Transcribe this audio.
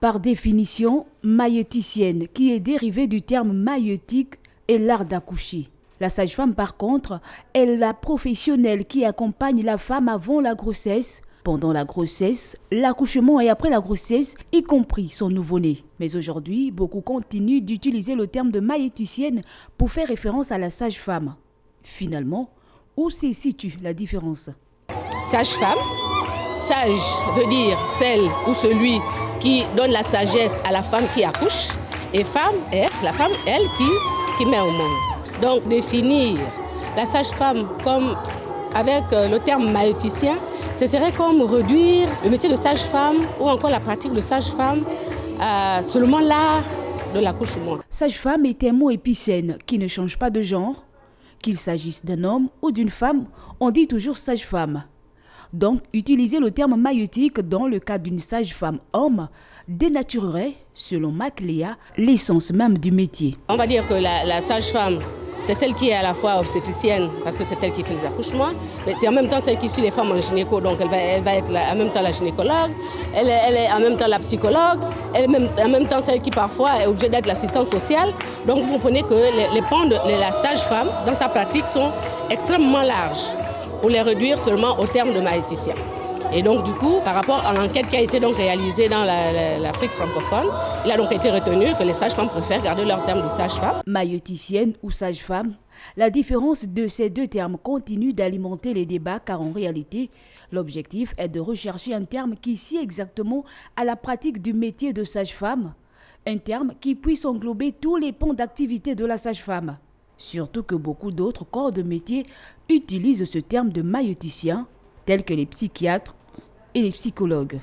Par définition, maïeuticienne, qui est dérivée du terme maïeutique et l'art d'accoucher. La sage-femme, par contre, est la professionnelle qui accompagne la femme avant la grossesse, pendant la grossesse, l'accouchement et après la grossesse, y compris son nouveau-né. Mais aujourd'hui, beaucoup continuent d'utiliser le terme de maïeuticienne pour faire référence à la sage-femme. Finalement, où se situe la différence? Sage-femme, sage veut dire celle ou celui qui donne la sagesse à la femme qui accouche, et femme, c'est la femme, elle, qui met au monde. Donc définir la sage-femme comme avec le terme maïeuticien, ce serait comme réduire le métier de sage-femme ou encore la pratique de sage-femme à seulement l'art de l'accouchement. Sage-femme est un mot épicène qui ne change pas de genre. Qu'il s'agisse d'un homme ou d'une femme, on dit toujours sage-femme. Donc, utiliser le terme maïeutique dans le cas d'une sage-femme homme dénaturerait, selon Macléa, l'essence même du métier. On va dire que la sage-femme, c'est celle qui est à la fois obstétricienne, parce que c'est elle qui fait les accouchements, mais c'est en même temps celle qui suit les femmes en gynéco, donc elle va être en même temps la gynécologue, elle est en même temps la psychologue, elle est en même temps celle qui parfois est obligée d'être l'assistante sociale. Donc vous comprenez que les pans de la sage-femme, dans sa pratique, sont extrêmement larges, pour les réduire seulement au terme de maïeuticien. Et donc du coup, par rapport à l'enquête qui a été donc réalisée dans l'Afrique francophone, il a donc été retenu que les sages-femmes préfèrent garder leur terme de sage-femme. Maïeuticienne ou sage-femme, la différence de ces deux termes continue d'alimenter les débats car en réalité, l'objectif est de rechercher un terme qui sied exactement à la pratique du métier de sage-femme, un terme qui puisse englober tous les pans d'activité de la sage-femme. Surtout que beaucoup d'autres corps de métier utilisent ce terme de maïeuticien, tels que les psychiatres et les psychologues.